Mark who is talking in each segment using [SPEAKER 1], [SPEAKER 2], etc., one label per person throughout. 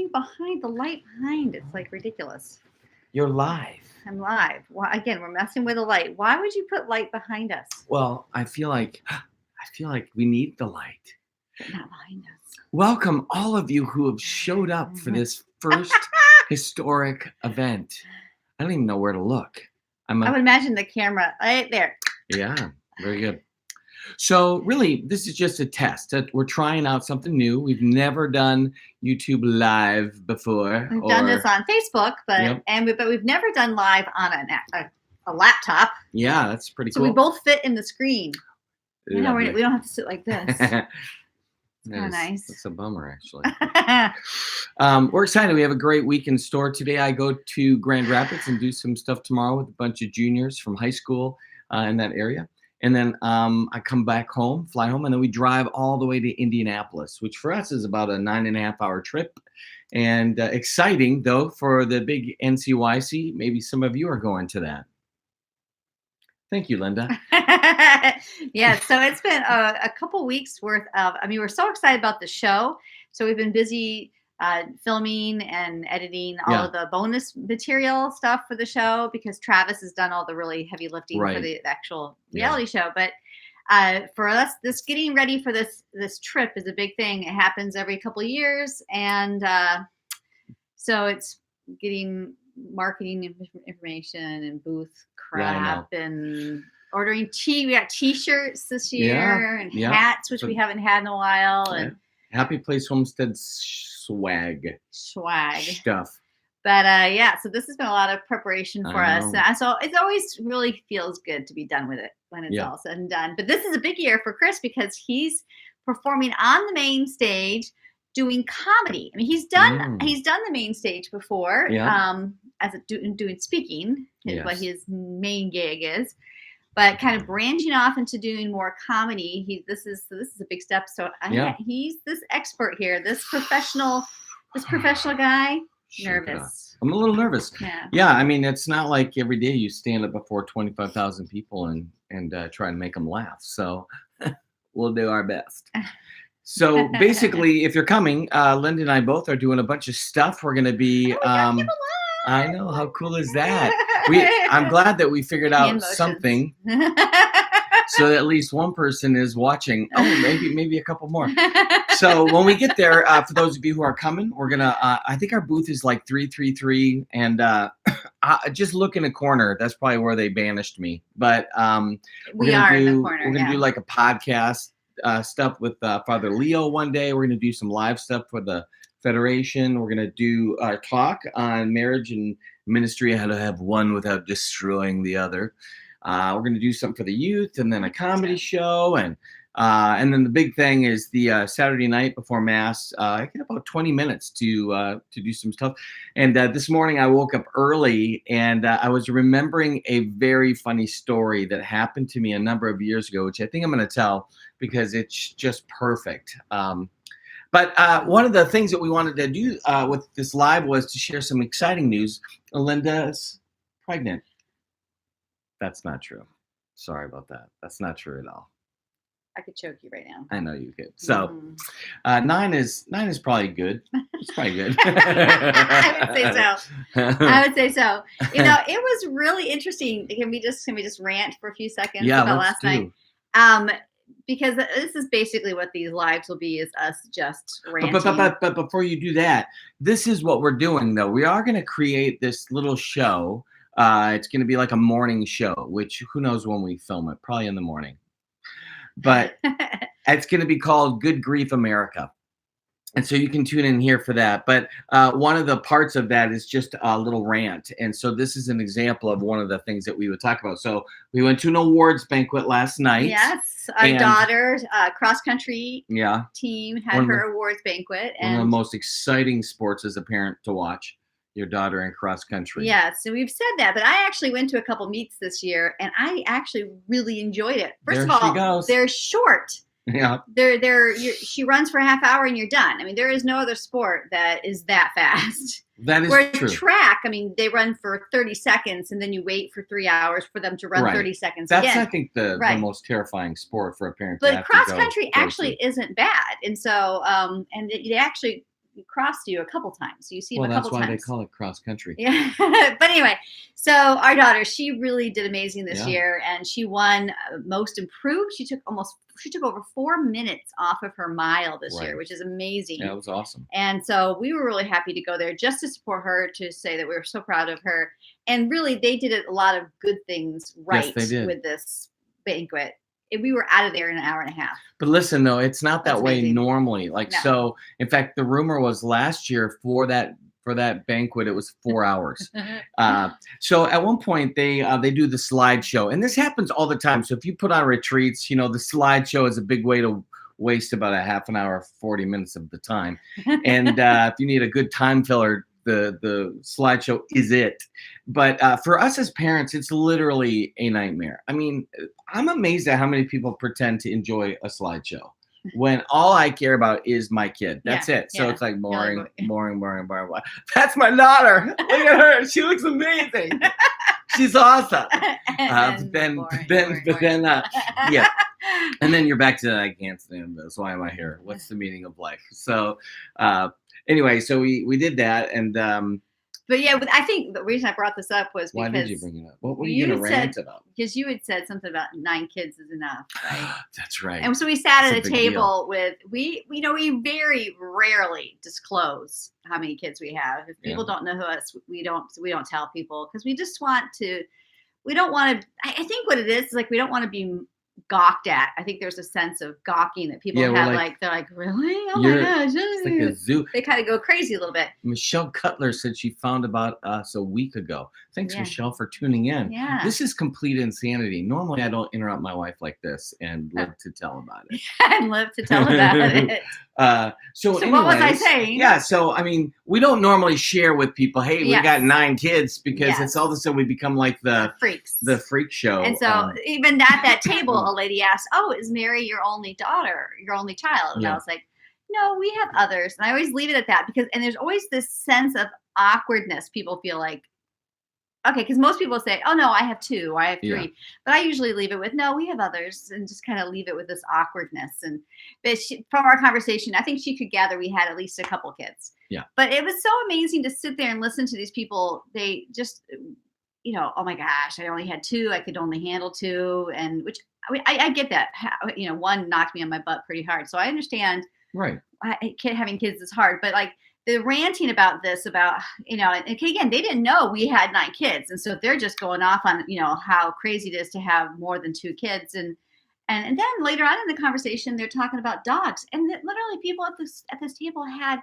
[SPEAKER 1] thing behind the light behind. It's like ridiculous.
[SPEAKER 2] You're live.
[SPEAKER 1] I'm live. Well, again, we're messing with the light. Why would you put light behind us?
[SPEAKER 2] Well, I feel like we need the light.
[SPEAKER 1] But not behind us.
[SPEAKER 2] Welcome all of you who have showed up for this first historic event. I don't even know where to look.
[SPEAKER 1] I would imagine the camera right there.
[SPEAKER 2] Yeah, very good. So really, this is just a test. We're trying out something new. We've never done YouTube Live before.
[SPEAKER 1] We've done this on Facebook, but we've never done live on a laptop.
[SPEAKER 2] Yeah, that's pretty cool.
[SPEAKER 1] So we both fit in the screen. We don't have to sit like this. It's kind of nice.
[SPEAKER 2] It's a bummer, actually. We're excited. We have a great week in store today. I go to Grand Rapids and do some stuff tomorrow with a bunch of juniors from high school in that area. And then I come back home, fly home, and then we drive all the way to Indianapolis, which for us is about a 9.5-hour trip. And exciting, though, for the big NCYC. Maybe some of you are going to that. Thank you, Linda.
[SPEAKER 1] Yeah, so it's been a couple weeks worth of, we're so excited about the show. So we've been busy filming and editing all of the bonus material stuff for the show because Travis has done all the really heavy lifting for the actual reality show. But for us, this getting ready for this trip is a big thing. It happens every couple of years. And so it's getting marketing information and booth crap and ordering tea. We got t-shirts this year and hats, which we haven't had in a while. And
[SPEAKER 2] Happy Place Homestead swag stuff.
[SPEAKER 1] But so this has been a lot of preparation for us. So it always really feels good to be done with it when it's all said and done. But this is a big year for Chris because he's performing on the main stage doing comedy. I mean, he's done the main stage before as doing speaking, what his main gig is. But kind of branching off into doing more comedy, this is a big step. So he's this expert here, this professional guy. Nervous.
[SPEAKER 2] I'm a little nervous. Yeah. I mean, it's not like every day you stand up before 25,000 people and try and make them laugh. So we'll do our best. So basically, if you're coming, Linda and I both are doing a bunch of stuff. We're going to be. I know, how cool is that? I'm glad that we figured out something so that at least one person is watching. Oh, maybe a couple more. So when we get there, for those of you who are coming, we're gonna. I think our booth is like 333, and just look in a corner. That's probably where they banished me. But
[SPEAKER 1] we are in the corner.
[SPEAKER 2] We're gonna do like a podcast stuff with Father Leo one day. We're gonna do some live stuff for the Federation. We're going to do our talk on marriage and ministry, how to have one without destroying the other. We're going to do something for the youth and then a comedy show. And then the big thing is the Saturday night before Mass. I get about 20 minutes to do some stuff. And this morning I woke up early and I was remembering a very funny story that happened to me a number of years ago, which I think I'm going to tell because it's just perfect. But one of the things that we wanted to do with this live was to share some exciting news. Linda's pregnant. That's not true. Sorry about that. That's not true at all.
[SPEAKER 1] I could choke you right now.
[SPEAKER 2] I know you could. So 9 is probably good. It's probably good.
[SPEAKER 1] I would say so. You know, it was really interesting. Can we just rant for a few seconds about last night? Because this is basically what these lives will be, is us just ranting.
[SPEAKER 2] But before you do that, this is what we're doing, though. We are going to create this little show. It's going to be like a morning show, which who knows when we film it, probably in the morning. But it's going to be called Good Grief America. And so you can tune in here for that. But one of the parts of that is just a little rant. And so this is an example of one of the things that we would talk about. So we went to an awards banquet last night.
[SPEAKER 1] Yes. Our daughter's cross-country team had her awards banquet.
[SPEAKER 2] One of the most exciting sports as a parent to watch, your daughter in cross-country.
[SPEAKER 1] Yes. So we've said that. But I actually went to a couple meets this year, and I actually really enjoyed it. First of all, they're short.
[SPEAKER 2] Yeah.
[SPEAKER 1] She runs for a half hour and you're done. I mean, there is no other sport that is that fast.
[SPEAKER 2] That is
[SPEAKER 1] Whereas
[SPEAKER 2] true.
[SPEAKER 1] Track, I mean, they run for 30 seconds and then you wait for 3 hours for them to run 30 seconds
[SPEAKER 2] That's,
[SPEAKER 1] again.
[SPEAKER 2] I think, the most terrifying sport for a parent.
[SPEAKER 1] But cross country actually isn't bad. And so, and they actually, crossed you a couple times. So you see him
[SPEAKER 2] Well,
[SPEAKER 1] a couple
[SPEAKER 2] that's why
[SPEAKER 1] times.
[SPEAKER 2] they call it cross country.
[SPEAKER 1] Yeah. But anyway, so our daughter, she really did amazing this
[SPEAKER 2] Yeah.
[SPEAKER 1] year, and she won most improved. She took over 4 minutes off of her mile this year,
[SPEAKER 2] Right.
[SPEAKER 1] which is amazing.
[SPEAKER 2] Yeah, it was awesome.
[SPEAKER 1] And so we were really happy to go there just to support her, to say that we were so proud of her. And really, they did a lot of good things right
[SPEAKER 2] they did.
[SPEAKER 1] with this banquet. We were out of there in an hour and a half.
[SPEAKER 2] But listen, though, it's not that
[SPEAKER 1] That's
[SPEAKER 2] way
[SPEAKER 1] amazing.
[SPEAKER 2] normally. Like,
[SPEAKER 1] No.
[SPEAKER 2] so, in fact, the rumor was last year for that banquet, it was 4 hours. So at one point they do the slideshow, and this happens all the time. So if you put on retreats, the slideshow is a big way to waste about a half an hour, 40 minutes of the time. And if you need a good time filler, the slideshow is it. But for us as parents, it's literally a nightmare. I mean, I'm amazed at how many people pretend to enjoy a slideshow when all I care about is my kid. That's it. So it's like boring. That's my daughter. Look at her. She looks amazing. She's awesome. But then, yeah. And then you're back to, I can't stand this. Why am I here? What's the meaning of life? So, anyway, so we did that, and
[SPEAKER 1] but yeah, I think the reason I brought this up was because
[SPEAKER 2] why did you bring it up? What were you going to rant about?
[SPEAKER 1] Because you had said something about 9 kids is enough, right?
[SPEAKER 2] That's right.
[SPEAKER 1] And so we sat at
[SPEAKER 2] It's
[SPEAKER 1] a
[SPEAKER 2] a big
[SPEAKER 1] table with we very rarely disclose how many kids we have. If people don't know us, we don't tell people, because we just want to. We don't want to. I think what it is like we don't want to be gawked at. I think there's a sense of gawking that people have, like they're like, really? Oh my gosh.
[SPEAKER 2] It's like a zoo.
[SPEAKER 1] They kind of go crazy a little bit.
[SPEAKER 2] Michelle Cutler said she found about us a week ago. Thanks, Michelle, for tuning in.
[SPEAKER 1] Yeah.
[SPEAKER 2] This is complete insanity. Normally, I don't interrupt my wife like this and live to tell about it.
[SPEAKER 1] And live to tell about it.
[SPEAKER 2] So
[SPEAKER 1] what was I saying?
[SPEAKER 2] Yeah, so I mean, we don't normally share with people, hey, we got 9 kids, because it's all of a sudden we become like the
[SPEAKER 1] freaks,
[SPEAKER 2] the freak show.
[SPEAKER 1] And so even at that table, a lady asked, "Oh, is Mary your only daughter, your only child?" And I was like, "No, we have others." And I always leave it at that, because there's always this sense of awkwardness. People feel like, okay, because most people say, "Oh no, I have 2, or I have 3," but I usually leave it with, "No, we have others," and just kind of leave it with this awkwardness. And from our conversation, I think she could gather we had at least a couple kids.
[SPEAKER 2] Yeah.
[SPEAKER 1] But it was so amazing to sit there and listen to these people. They just, oh my gosh, I only had 2. I could only handle 2, and which I get that. 1 knocked me on my butt pretty hard, so I understand.
[SPEAKER 2] Right.
[SPEAKER 1] Having kids is hard, but like, the ranting about this, about, and again, they didn't know we had 9 kids. And so they're just going off on, how crazy it is to have more than 2 kids. And then later on in the conversation, they're talking about dogs. And literally people at this table had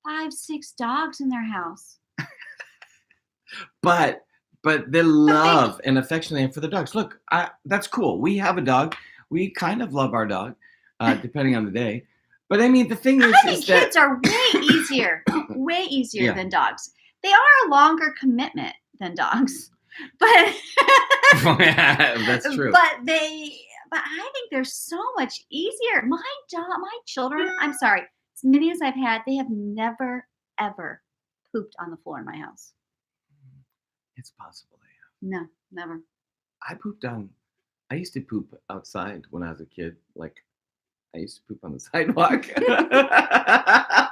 [SPEAKER 1] 5, 6 dogs in their house.
[SPEAKER 2] But the love and affection they have for the dogs. Look, that's cool. We have a dog. We kind of love our dog, depending on the day. But I mean, the thing is,
[SPEAKER 1] I think kids are way easier than dogs. They are a longer commitment than dogs, but
[SPEAKER 2] that's true.
[SPEAKER 1] But I think they're so much easier. My children, I'm sorry, as many as I've had, they have never ever pooped on the floor in my house.
[SPEAKER 2] It's possible they have.
[SPEAKER 1] No, never.
[SPEAKER 2] I used to poop outside when I was a kid. Like, I used to poop on the sidewalk. I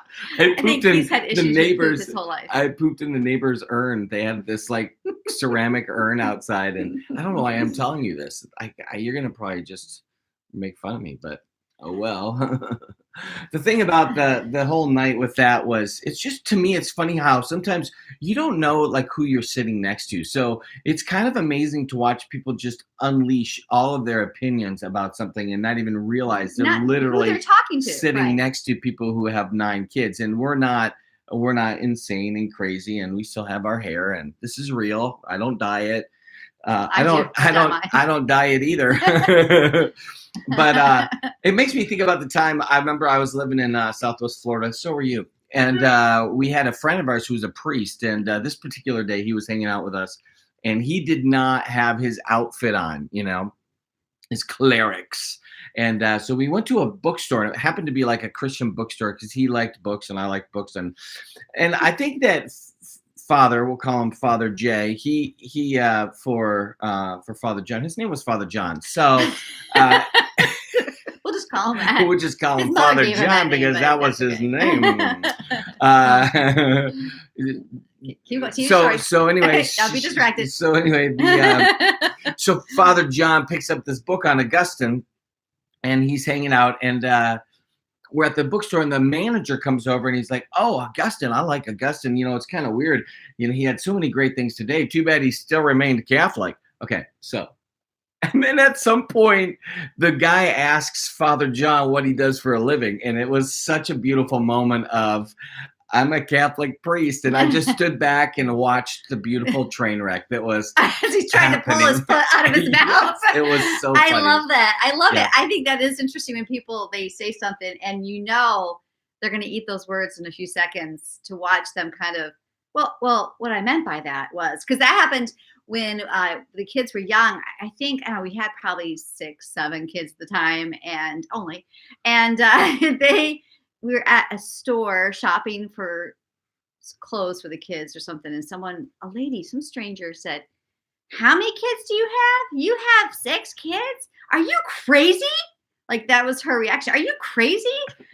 [SPEAKER 2] pooped in the neighbor's. I pooped in the neighbor's urn. They had this like ceramic urn outside, and I don't know why I'm telling you this. You're gonna probably just make fun of me, but oh well. The thing about the whole night with that was, it's just, to me, it's funny how sometimes you don't know like who you're sitting next to. So it's kind of amazing to watch people just unleash all of their opinions about something and not even realize they're literally
[SPEAKER 1] talking to,
[SPEAKER 2] sitting next to people who have 9 kids. And we're not insane and crazy, and we still have our hair, and this is real. I don't diet. I don't diet either. But it makes me think about the time. I remember I was living in Southwest Florida. So were you. And we had a friend of ours who was a priest. And this particular day, he was hanging out with us. And he did not have his outfit on, his clerics. And so we went to a bookstore. And it happened to be like a Christian bookstore, because he liked books and I liked books. And I think that Father, we'll call him Father J. He for Father John. His name was Father John. So
[SPEAKER 1] we'll just call him that.
[SPEAKER 2] We'll just call
[SPEAKER 1] His
[SPEAKER 2] him
[SPEAKER 1] mother
[SPEAKER 2] Father
[SPEAKER 1] gave him
[SPEAKER 2] John
[SPEAKER 1] that name,
[SPEAKER 2] because
[SPEAKER 1] but
[SPEAKER 2] that was
[SPEAKER 1] that's
[SPEAKER 2] his
[SPEAKER 1] okay.
[SPEAKER 2] name. So anyway,
[SPEAKER 1] I'll be distracted.
[SPEAKER 2] So anyway, so Father John picks up this book on Augustine, and he's hanging out, and we're at the bookstore, and the manager comes over, and he's like, "Oh, Augustine, I like Augustine. You know, it's kind of weird. You know, he had so many great things today. Too bad he still remained Catholic." Okay, so. And then at some point, the guy asks Father John what he does for a living. And it was such a beautiful moment of, I'm a Catholic priest. And I just stood back and watched the beautiful train wreck that was
[SPEAKER 1] as he's trying to pull his foot out of his mouth.
[SPEAKER 2] Yes, it was so funny.
[SPEAKER 1] I love that. I love it. I think that is interesting when people, they say something and you know they're going to eat those words in a few seconds, to watch them kind of, well, what I meant by that was, because that happened when the kids were young. I think we had probably 6, 7 kids at the time, and we were at a store shopping for clothes for the kids or something, and some stranger said, "How many kids do you have? You have 6 kids? Are you crazy?" Like, that was her reaction. "Are you crazy?"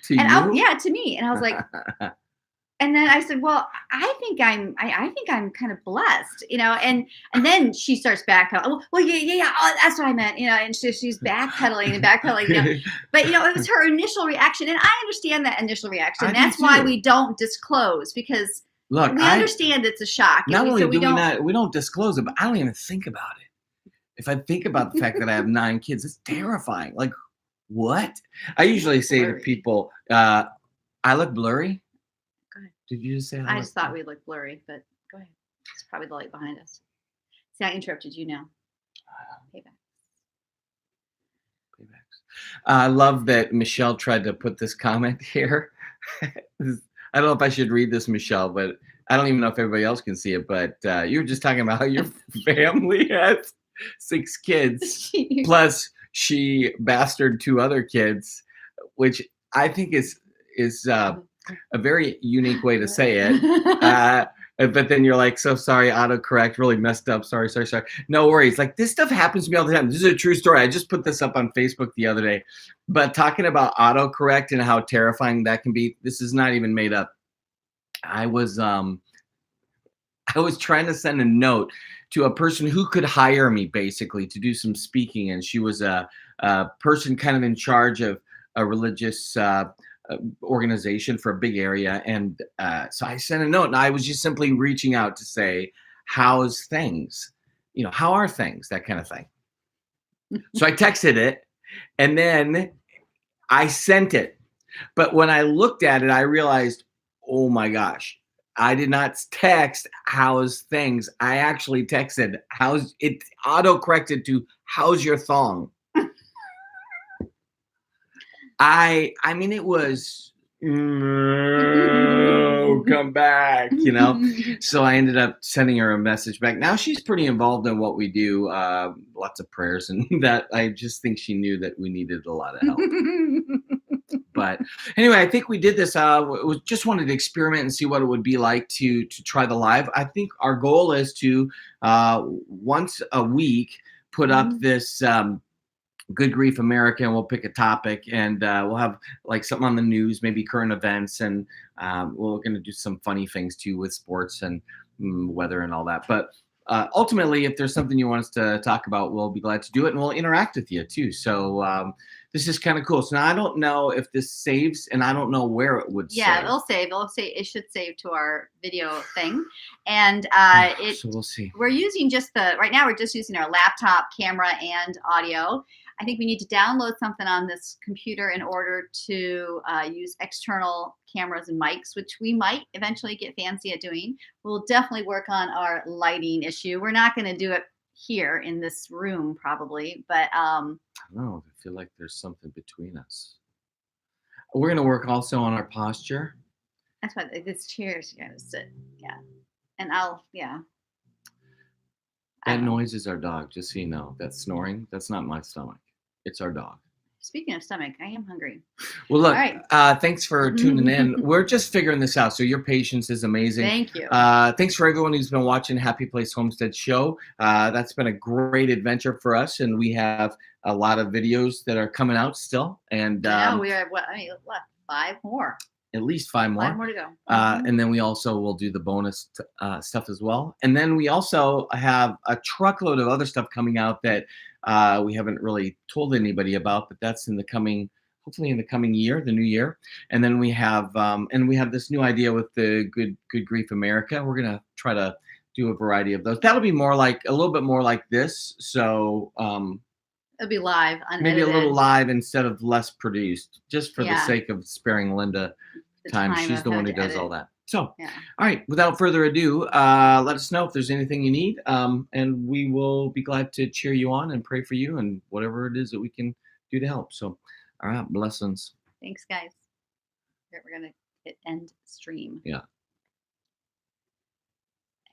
[SPEAKER 2] To you?
[SPEAKER 1] Yeah, to me. And I was like, and then I said, "Well, I think I'm kind of blessed, you know." And then she starts backpedaling. "Well, yeah. Oh, that's what I meant, you know." And she's backpedaling, you know. But you know, it was her initial reaction, and I understand that initial reaction. That's why we don't disclose, because
[SPEAKER 2] look,
[SPEAKER 1] we understand it's a shock.
[SPEAKER 2] Not only do we don't disclose it, but I don't even think about it. If I think about the fact that I have 9 kids, it's terrifying. Like, what? I usually say to people, "I look blurry." Did you just say?
[SPEAKER 1] I just thought we looked blurry, but go ahead. It's probably the light behind us. See, I interrupted you now. Payback.
[SPEAKER 2] I love that Michelle tried to put this comment here. I don't know if I should read this, Michelle, but I don't even know if everybody else can see it. But you were just talking about how your family has 6 kids, plus she bastard 2 other kids, which I think is a very unique way to say it. But then you're like, "So sorry, autocorrect, really messed up. Sorry. No worries." Like, this stuff happens to me all the time. This is a true story. I just put this up on Facebook the other day. But talking about autocorrect and how terrifying that can be, this is not even made up. I was trying to send a note to a person who could hire me, basically, to do some speaking, and she was a person kind of in charge of a religious organization for a big area. And so I sent a note, and I was just simply reaching out to say, "How's things? You know, how are things?" That kind of thing. So I texted it, and then I sent it. But when I looked at it, I realized, oh my gosh, I did not text "How's things." I actually texted it auto-corrected to "How's your thong?" I mean, it was, "No, come back," you know? So I ended up sending her a message back. Now she's pretty involved in what we do, lots of prayers, and that I just think she knew that we needed a lot of help. But anyway, I think we did this. We just wanted to experiment and see what it would be like to try the live. I think our goal is to once a week put up this Good Grief America, and we'll pick a topic, and we'll have like something on the news, maybe current events, and we're going to do some funny things too with sports and weather and all that. But ultimately, if there's something you want us to talk about, we'll be glad to do it, and we'll interact with you too. So this is kind of cool. So now I don't know if this saves, and I don't know where it would save.
[SPEAKER 1] Yeah, it'll save. It should save to our video thing. And
[SPEAKER 2] so we'll see.
[SPEAKER 1] Right now we're just using our laptop camera and audio. I think we need to download something on this computer in order to use external cameras and mics, which we might eventually get fancy at doing. We'll definitely work on our lighting issue. We're not going to do it here in this room probably, but
[SPEAKER 2] I don't know. I feel like there's something between us. We're going to work also on our posture.
[SPEAKER 1] That's why this chairs you got to sit. Yeah. And
[SPEAKER 2] that noise is our dog, just so you know. That snoring, that's not my stomach. It's our dog.
[SPEAKER 1] Speaking of stomach, I am hungry.
[SPEAKER 2] Well, look,
[SPEAKER 1] All right.
[SPEAKER 2] thanks for tuning in. We're just figuring this out, so your patience is amazing.
[SPEAKER 1] Thank you.
[SPEAKER 2] Thanks for everyone who's been watching Happy Place Homestead Show. That's been a great adventure for us, and we have a lot of videos that are coming out still, and
[SPEAKER 1] Now we are what? I mean, what? 5 more.
[SPEAKER 2] at least 5 more.
[SPEAKER 1] 5 more to go.
[SPEAKER 2] And then we also will do the bonus stuff as well. And then we also have a truckload of other stuff coming out that we haven't really told anybody about, but that's in the coming, hopefully in the coming year, the new year. And then we have this new idea with the Good Grief America. We're gonna try to do a variety of those. That'll be more like a little bit more like this. So
[SPEAKER 1] it'll be live, unedited.
[SPEAKER 2] maybe a little live instead of less produced, just for the
[SPEAKER 1] Yeah.
[SPEAKER 2] sake of sparing Linda
[SPEAKER 1] The
[SPEAKER 2] time.
[SPEAKER 1] time
[SPEAKER 2] She's
[SPEAKER 1] of
[SPEAKER 2] the one
[SPEAKER 1] having
[SPEAKER 2] who
[SPEAKER 1] to
[SPEAKER 2] does all
[SPEAKER 1] edit.
[SPEAKER 2] that. So,
[SPEAKER 1] Yeah.
[SPEAKER 2] all right, without further ado, let us know if there's anything you need, and we will be glad to cheer you on and pray for you and whatever it is that we can do to help. So, all right, blessings.
[SPEAKER 1] Thanks, guys. We're gonna hit end stream.
[SPEAKER 2] Yeah.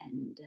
[SPEAKER 1] End.